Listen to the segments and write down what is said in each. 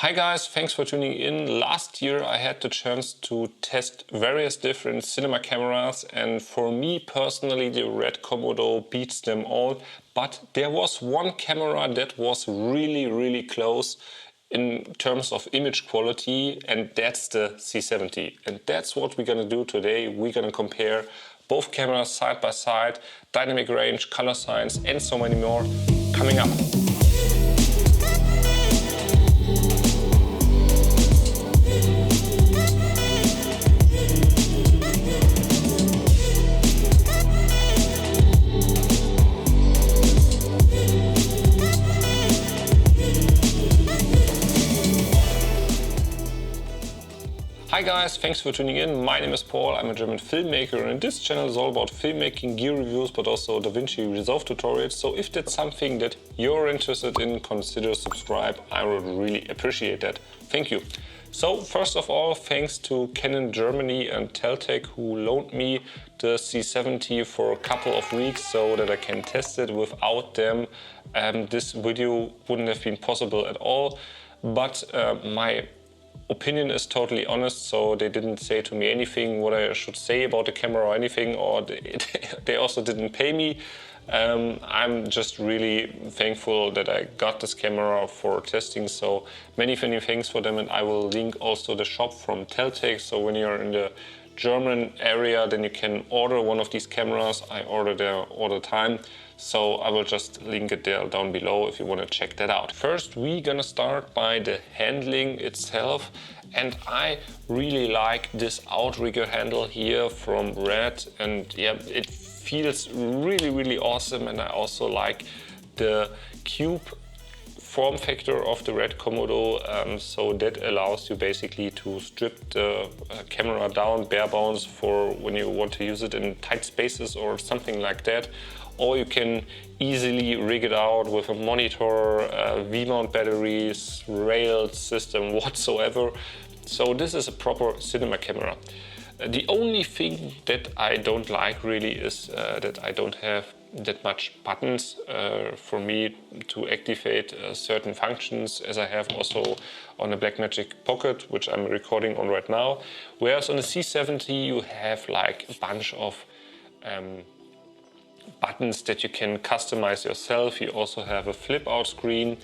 Hi guys, thanks for tuning in. Last year I had the chance to test various different cinema cameras, and for me personally the RED KOMODO beats them all. But there was one camera that was really close in terms of image quality, and that's the C70. And that's what we're gonna do today. We're gonna compare both cameras side by side, dynamic range, color science, and so many more coming up. Hi guys, thanks for tuning in. My name is Paul, I'm a German filmmaker, and this channel is all about filmmaking, gear reviews, but also DaVinci Resolve tutorials. So if that's something that you're interested in, consider subscribe. I would really appreciate that. Thank you. So first of all, thanks to Canon Germany and Teltec who loaned me the C70 for a couple of weeks so that I can test it. Without them, this video wouldn't have been possible at all. But my opinion is totally honest, so they didn't say to me anything what I should say about the camera or anything, or they also didn't pay me. I'm just really thankful that I got this camera for testing, so many thanks for them. And I will link also the shop from Teltec, so when you're in the German area then you can order one of these cameras. I order there all the time, so I will just link it there down below if you want to check that out. First we're gonna start by the handling itself, and I really like this outrigger handle here from RED, and yeah, it feels really awesome. And I also like the cube form factor of the RED KOMODO, so that allows you basically to strip the camera down bare bones for when you want to use it in tight spaces or something like that. Or you can easily rig it out with a monitor, V-mount batteries, rails system, whatsoever. So this is a proper cinema camera. The only thing that I don't like really is that I don't have that much buttons for me to activate certain functions, as I have also on the Blackmagic Pocket, which I'm recording on right now. Whereas on the C70 you have like a bunch of buttons that you can customize yourself. You also have a flip out screen,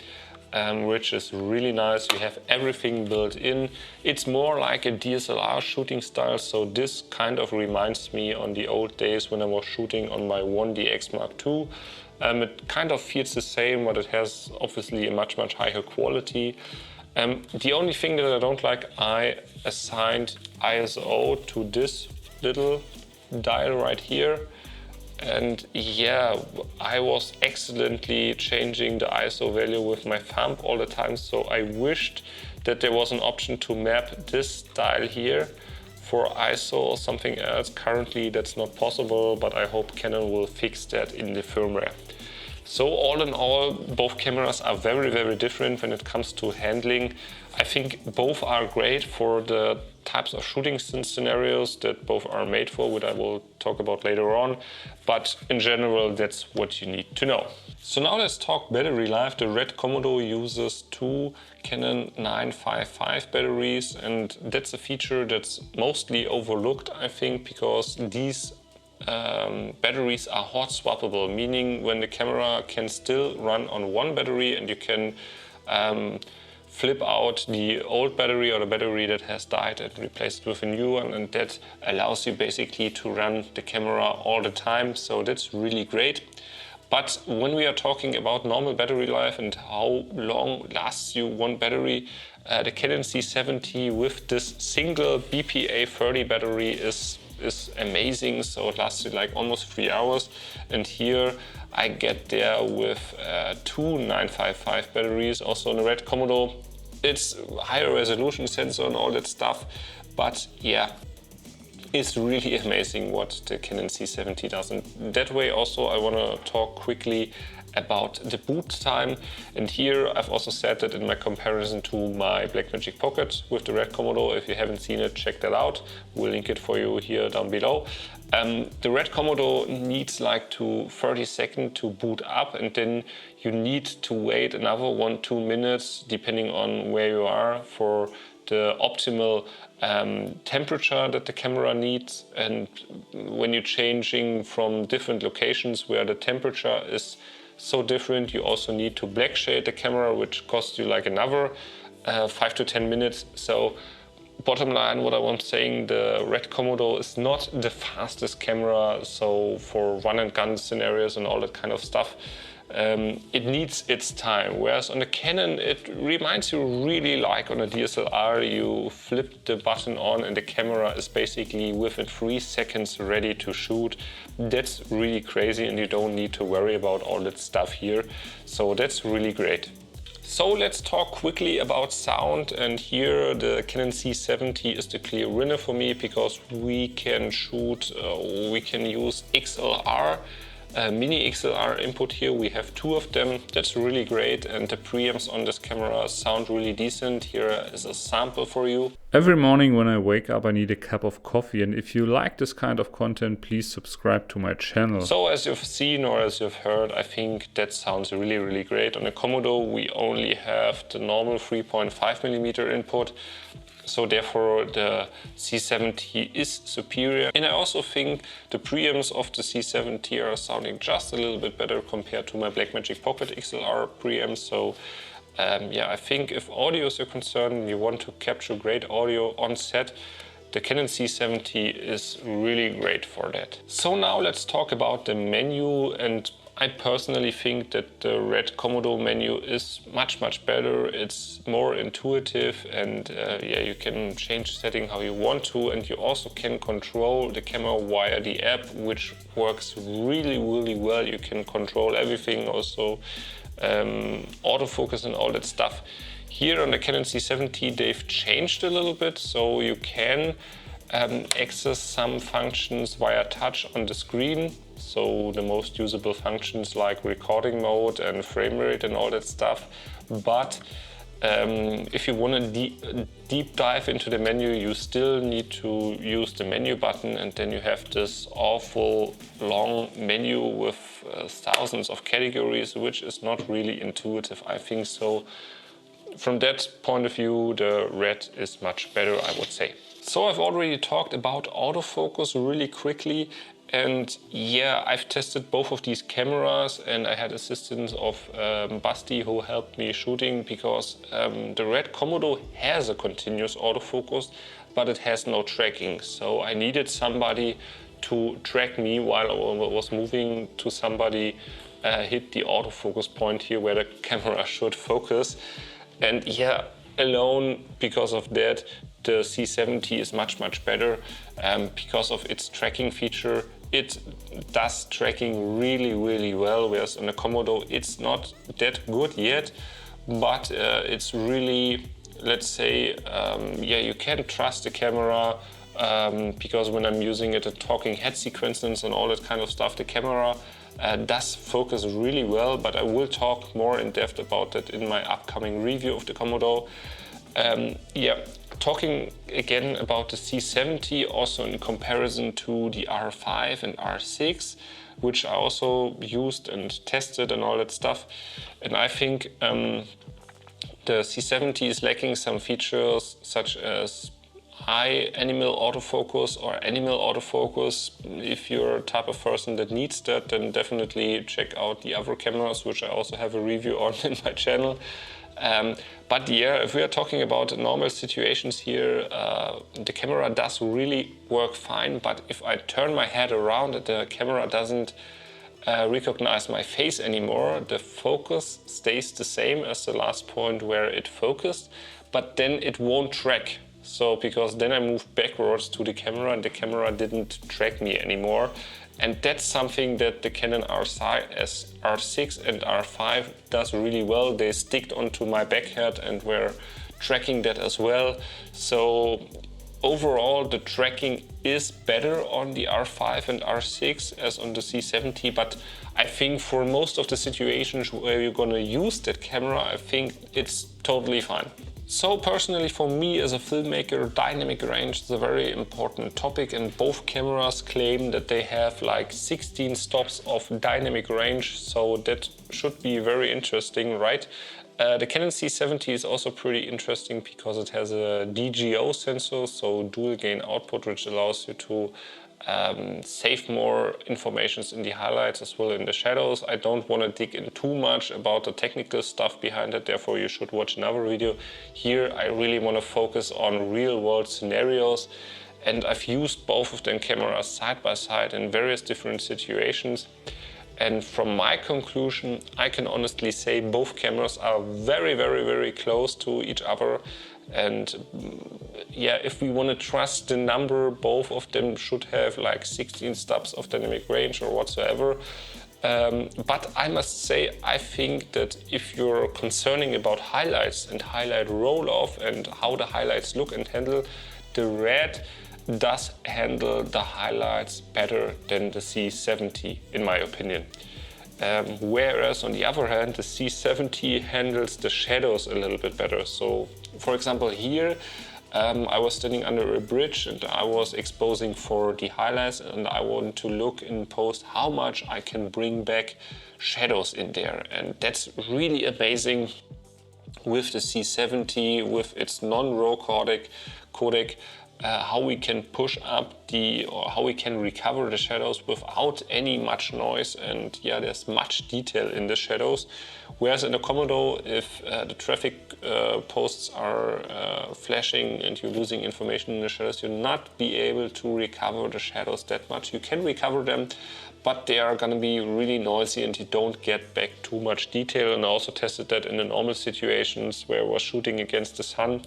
which is really nice. You have everything built in. It's more like a DSLR shooting style, so this kind of reminds me on the old days when I was shooting on my 1DX Mark II. It kind of feels the same, but it has obviously a much higher quality. The only thing that I don't like, I assigned ISO to this little dial right here. And yeah, I was accidentally changing the ISO value with my thumb all the time, so I wished that there was an option to map this dial here for ISO or something else. Currently that's not possible, but I hope Canon will fix that in the firmware. So all in all, both cameras are very different when it comes to handling. I think both are great for the types of shooting scenarios that both are made for, which I will talk about later on. But in general, that's what you need to know. So now let's talk battery life. The RED KOMODO uses two Canon 955 batteries, and that's a feature that's mostly overlooked, I think, because these batteries are hot swappable, meaning when the camera can still run on one battery and you can flip out the old battery or the battery that has died and replace it with a new one, and that allows you basically to run the camera all the time. So that's really great. But when we are talking about normal battery life and how long lasts you one battery, the Canon C70 with this single BPA 30 battery is amazing. So it lasted like almost 3 hours, and here I get there with two 955 batteries. Also on the RED KOMODO, it's higher resolution sensor and all that stuff, but yeah, it's really amazing what the Canon C70 does. And that way also I want to talk quickly about the boot time. And here I've also said that in my comparison to my Blackmagic Pocket with the RED KOMODO. If you haven't seen it, check that out. We'll link it for you here down below. The RED KOMODO needs like 30 seconds to boot up, and then you need to wait another 1-2 minutes depending on where you are for the optimal temperature that the camera needs. And when you're changing from different locations where the temperature is so different, you also need to black shade the camera, which costs you like another 5 to 10 minutes. So bottom line, what I was saying, the RED KOMODO is not the fastest camera, so for run and gun scenarios and all that kind of stuff, it needs its time. Whereas on the Canon, it reminds you really like on a DSLR, you flip the button on and the camera is basically within 3 seconds ready to shoot. That's really crazy, and you don't need to worry about all that stuff here. So that's really great. So let's talk quickly about sound, and here the Canon C70 is the clear winner for me because we can shoot, we can use XLR, mini XLR input here. We have 2 of them. That's really great, and the preamps on this camera sound really decent. Here is a sample for you. Every morning when I wake up, I need a cup of coffee, and if you like this kind of content, please subscribe to my channel. So as you've seen or as you've heard, I think that sounds really great. On the Komodo, we only have the normal 3.5mm input. So therefore the C70 is superior. And I also think the preamps of the C70 are sounding just a little bit better compared to my Blackmagic Pocket XLR preamps. So yeah, I think if audio is your concern and you want to capture great audio on set, the Canon C70 is really great for that. So now let's talk about the menu, and I personally think that the RED KOMODO menu is much better. It's more intuitive, and yeah, you can change setting how you want to, and you also can control the camera via the app, which works really well. You can control everything, also autofocus and all that stuff. Here on the Canon C70 they've changed a little bit, so you can access some functions via touch on the screen. So the most usable functions like recording mode and frame rate and all that stuff. But if you want to deep dive into the menu, you still need to use the menu button, and then you have this awful long menu with thousands of categories, which is not really intuitive, I think. So from that point of view, the RED is much better, I would say. So I've already talked about autofocus really quickly. And yeah, I've tested both of these cameras, and I had assistance of Basti who helped me shooting, because the RED KOMODO has a continuous autofocus, but it has no tracking. So I needed somebody to track me while I was moving to somebody hit the autofocus point here where the camera should focus. And yeah, alone because of that, the C70 is much better because of its tracking feature. It does tracking really well, whereas on the Komodo it's not that good yet, but it's really, let's say, yeah, you can trust the camera because when I'm using it at talking head sequences and all that kind of stuff, the camera does focus really well, but I will talk more in depth about that in my upcoming review of the Komodo. Yeah, talking again about the C70, also in comparison to the R5 and R6, which I also used and tested and all that stuff. And I think the C70 is lacking some features such as high animal autofocus or animal autofocus. If you're a type of person that needs that, then definitely check out the other cameras, which I also have a review on in my channel. But yeah, if we are talking about normal situations here, the camera does really work fine, but if I turn my head around, the camera doesn't recognize my face anymore. The focus stays the same as the last point where it focused, but then it won't track. So because then I moved backwards to the camera and the camera didn't track me anymore. And that's something that the Canon R6 and R5 does really well. They sticked onto my backhead and were tracking that as well. So overall the tracking is better on the R5 and R6 as on the C70, but I think for most of the situations where you're gonna use that camera, I think it's totally fine. So personally for me as a filmmaker, dynamic range is a very important topic, and both cameras claim that they have like 16 stops of dynamic range, so that should be very interesting, right? The Canon C70 is also pretty interesting because it has a DGO sensor, so dual gain output, which allows you to save more informations in the highlights as well in the shadows. I don't want to dig in too much about the technical stuff behind it, therefore you should watch another video. Here I really want to focus on real world scenarios, and I've used both of them cameras side by side in various different situations. And from my conclusion, I can honestly say both cameras are very close to each other. And yeah, if we want to trust the number, both of them should have like 16 stops of dynamic range or whatsoever. But I must say, I think that if you're concerning about highlights and highlight roll-off and how the highlights look and handle, the RED does handle the highlights better than the C70 in my opinion. Whereas on the other hand, the C70 handles the shadows a little bit better. So for example here, I was standing under a bridge and I was exposing for the highlights, and I want to look in post how much I can bring back shadows in there. And that's really amazing with the C70, with its non-RAW codec, how we can push up or how we can recover the shadows without any much noise, and yeah, there's much detail in the shadows. Whereas in the Komodo, if the traffic posts are flashing and you're losing information in the shadows, you'll not be able to recover the shadows that much. You can recover them, but they are going to be really noisy and you don't get back too much detail. And I also tested that in the normal situations where I was shooting against the sun.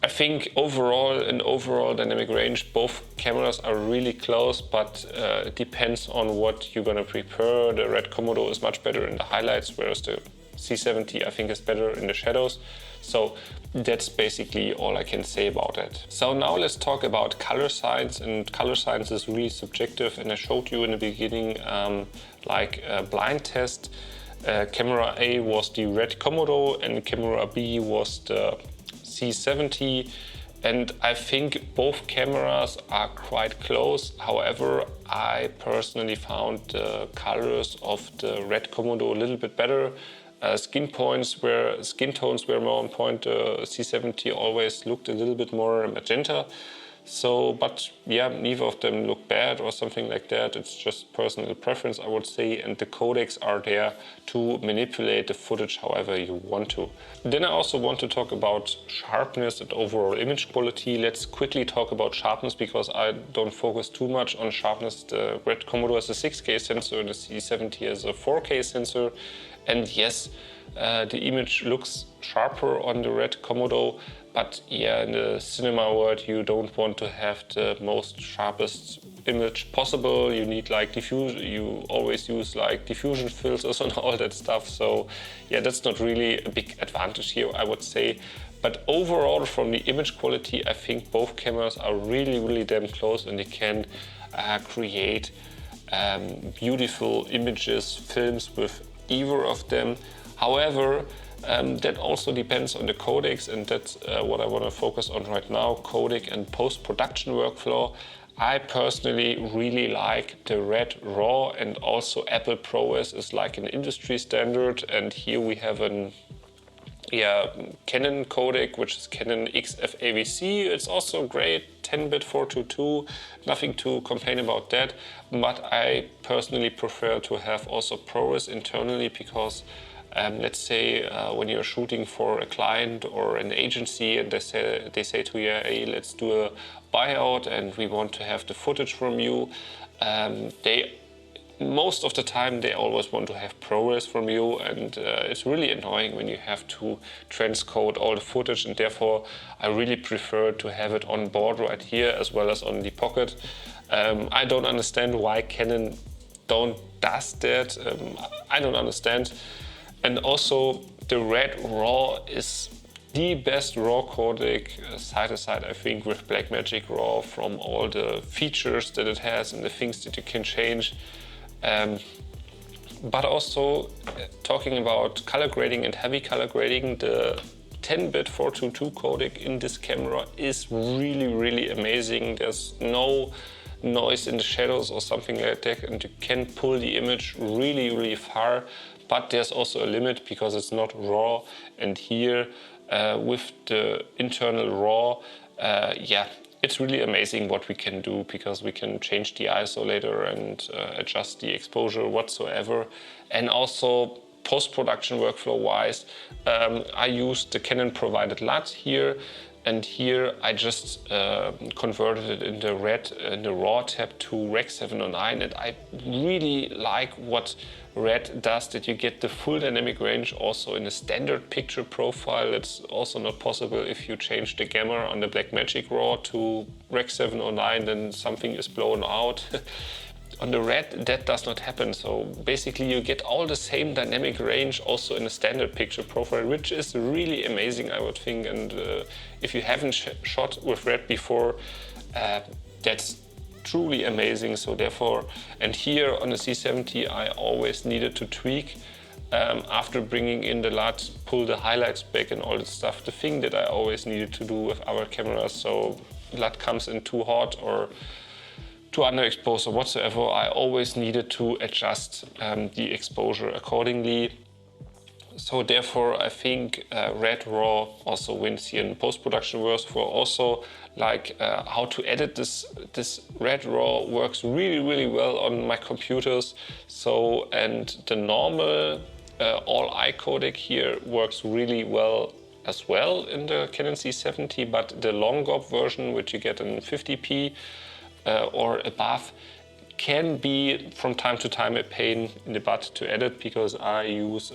I think overall dynamic range, both cameras are really close, but it depends on what you're gonna prepare. The RED Komodo is much better in the highlights, whereas the C70 I think is better in the shadows. So that's basically all I can say about that. So now let's talk about color science, and color science is really subjective, and I showed you in the beginning like a blind test. Camera A was the RED Komodo and camera B was the C70, and I think both cameras are quite close. However, I personally found the colors of the RED Komodo a little bit better. Skin tones were more on point. The C70 always looked a little bit more magenta. So, but yeah, neither of them look bad or something like that. It's just personal preference, I would say, and the codecs are there to manipulate the footage however you want to. Then I also want to talk about sharpness and overall image quality. Let's quickly talk about sharpness because I don't focus too much on sharpness. The RED Komodo has a 6K sensor and the C70 has a 4K sensor. And yes, the image looks sharper on the RED Komodo, but yeah, in the cinema world you don't want to have the most sharpest image possible. You need like you always use like diffusion filters and all that stuff. So yeah, that's not really a big advantage here, I would say. But overall, from the image quality, I think both cameras are really damn close, and they can create beautiful images, films with either of them. However, that also depends on the codecs, and that's what I want to focus on right now, codec and post-production workflow. I personally really like the RED RAW, and also Apple ProRes is like an industry standard, and here we have an Canon codec, which is Canon XFAVC. It's also great, 10-bit 422, nothing to complain about that, but I personally prefer to have also ProRes internally because let's say when you're shooting for a client or an agency and they say to you, hey, let's do a buyout and we want to have the footage from you, most of the time they always want to have ProRes from you, and it's really annoying when you have to transcode all the footage, and therefore I really prefer to have it on board right here as well as on the pocket. I don't understand why Canon does that. I don't understand. And also the RED RAW is the best RAW codec side to side, I think, with Blackmagic RAW, from all the features that it has and the things that you can change. But also talking about color grading and heavy color grading, the 10-bit 422 codec in this camera is really amazing. There's no noise in the shadows or something like that, and you can pull the image really far, but there's also a limit because it's not RAW. And here with the internal RAW, yeah, it's really amazing what we can do, because we can change the ISO later and adjust the exposure whatsoever. And also post-production workflow wise, I use the Canon provided LUT here, and here I just converted it in the RAW tab to Rec 709, and I really like what RED does, that you get the full dynamic range also in a standard picture profile. It's also not possible if you change the gamma on the Blackmagic RAW to Rec 709, then something is blown out. On the RED, that does not happen. So basically you get all the same dynamic range also in a standard picture profile, which is really amazing, I would think. And if you haven't shot with RED before, that's truly amazing. So therefore, and here on the C70 I always needed to tweak after bringing in the LUT, pull the highlights back and all that stuff, the thing that I always needed to do with our cameras. So LUT comes in too hot or too underexposed or whatsoever, I always needed to adjust the exposure accordingly. So therefore I think RED RAW also wins here in post-production works. For also like how to edit this RED RAW works really well on my computers. So, and the normal all-eye codec here works really well as well in the Canon C70, but the long GOP version, which you get in 50p or above, can be from time to time a pain in the butt to edit, because I use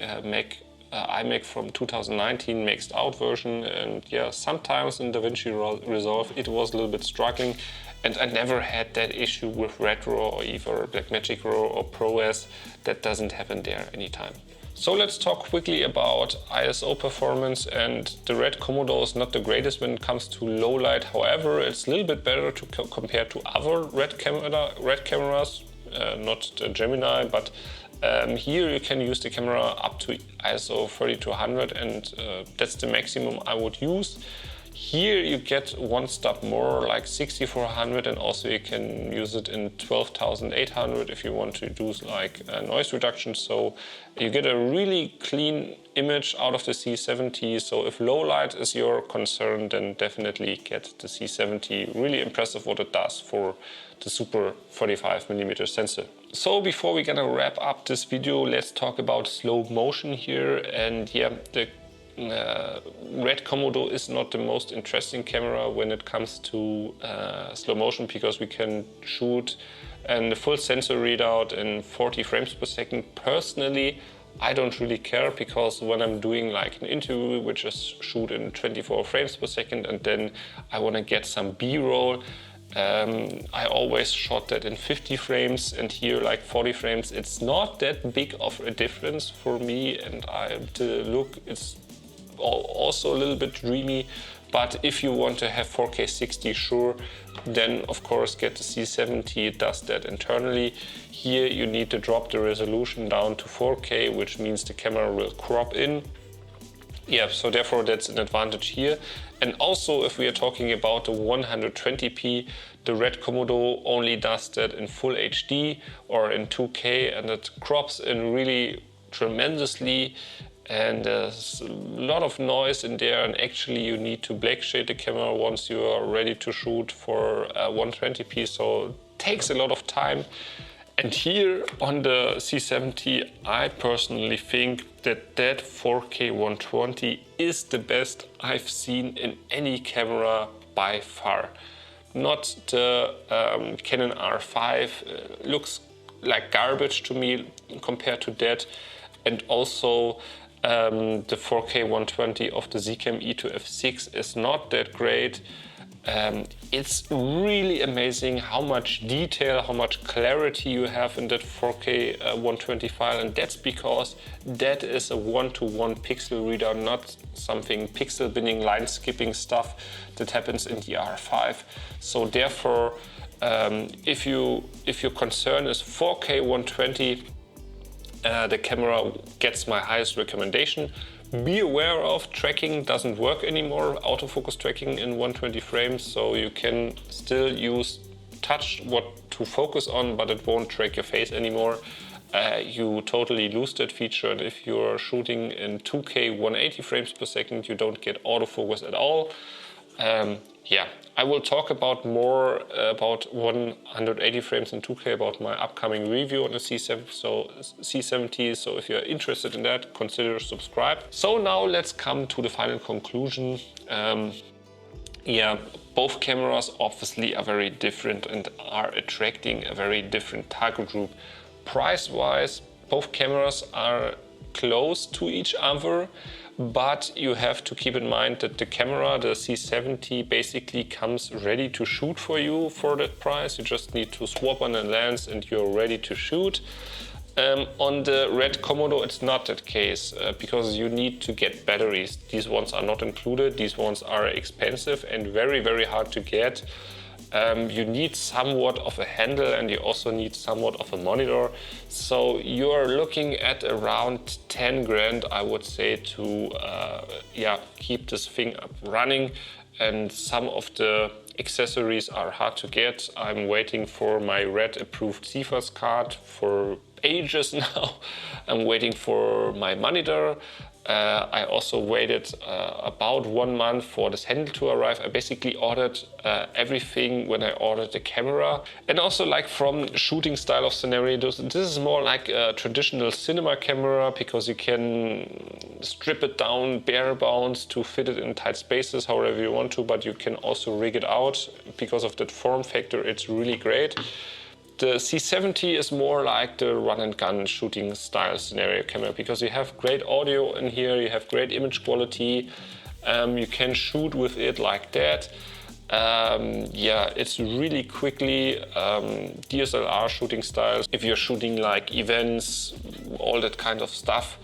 iMac from 2019 maxed out version, and yeah, sometimes in DaVinci Resolve it was a little bit struggling, and I never had that issue with RED RAW or either Blackmagic RAW or ProRes. That doesn't happen there anytime. So let's talk quickly about ISO performance. And the RED Komodo is not the greatest when it comes to low light. However, it's a little bit better to compare to other RED cameras, not the Gemini, but here you can use the camera up to ISO 3200, and that's the maximum I would use. Here you get one step more, like 6400, and also you can use it in 12800 if you want to do like a noise reduction. So you get a really clean image out of the C70. So if low light is your concern, then definitely get the C70. Really impressive what it does for the super 45mm sensor. So before we're gonna wrap up this video, let's talk about slow motion here. And yeah, the RED Komodo is not the most interesting camera when it comes to slow motion, because we can shoot and the full sensor readout in 40 frames per second. Personally, I don't really care, because when I'm doing like an interview which is shoot in 24 frames per second and then I want to get some B-roll, I always shot that in 50 frames, and here like 40 frames. It's not that big of a difference for me, and the look is also a little bit dreamy. But if you want to have 4K 60, sure, then of course get the C70. It does that internally. Here you need to drop the resolution down to 4K, which means the camera will crop in. Yeah, so therefore that's an advantage here. And also if we are talking about the 120p, the RED Komodo only does that in full HD or in 2K, and it crops in really tremendously. And there's a lot of noise in there, and actually you need to black shade the camera once you are ready to shoot for 120p, so it takes a lot of time. And here on the C70, I personally think that 4K 120 is the best I've seen in any camera by far. Not the Canon R5, looks like garbage to me compared to that. And also the 4K 120 of the Zcam E2F6 is not that great. It's really amazing how much detail, how much clarity you have in that 4K 120 file, and that's because that is a one-to-one pixel readout, not something pixel binning, line skipping stuff that happens in the R5. So therefore If your concern is 4K 120, the camera gets my highest recommendation. Be aware of tracking doesn't work anymore, autofocus tracking in 120 frames, so you can still use touch what to focus on, but it won't track your face anymore. You totally lose that feature, and if you're shooting in 2K 180 frames per second, you don't get autofocus at all. Yeah, I will talk about more about 180 frames in 2K about my upcoming review on the C70. So if you're interested in that, consider subscribe. So now let's come to the final conclusion. Yeah, both cameras obviously are very different and are attracting a very different target group. Price-wise, both cameras are close to each other, but you have to keep in mind that the camera, the C70, basically comes ready to shoot for you for that price. You just need to swap on a lens and you're ready to shoot. On the RED Komodo, it's not that case because you need to get batteries. These ones are not included. These ones are expensive and very, very hard to get. You need somewhat of a handle and you also need somewhat of a monitor. So you're looking at around 10 grand, I would say, to keep this thing up running. And some of the accessories are hard to get. I'm waiting for my RED approved CFAS card for ages now. I'm waiting for my monitor. I also waited about 1 month for this handle to arrive. I basically ordered everything when I ordered the camera. And also, like, from shooting style of scenarios, this is more like a traditional cinema camera because you can strip it down bare bones to fit it in tight spaces however you want to, but you can also rig it out. Because of that form factor, it's really great. The C70 is more like the run-and-gun shooting style scenario camera because you have great audio in here, you have great image quality, you can shoot with it like that. Yeah, it's really quickly DSLR shooting styles. If you're shooting like events, all that kind of stuff,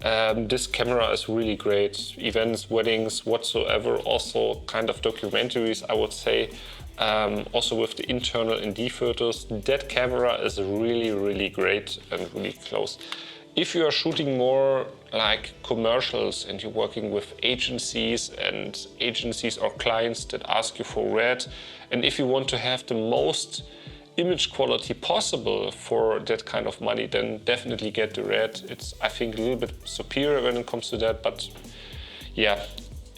this camera is really great. Events, weddings, whatsoever, also kind of documentaries, I would say. Also with the internal ND filters, that camera is really, really great and really close. If you are shooting more like commercials and you're working with agencies or clients that ask you for RED, and if you want to have the most image quality possible for that kind of money, then definitely get the RED. It's, I think, a little bit superior when it comes to that, but yeah.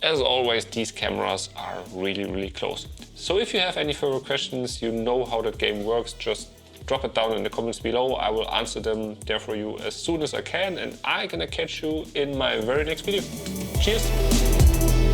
As always, these cameras are really, really close. So if you have any further questions, you know how that game works, just drop it down in the comments below. I will answer them there for you as soon as I can, and I'm gonna catch you in my very next video. Cheers!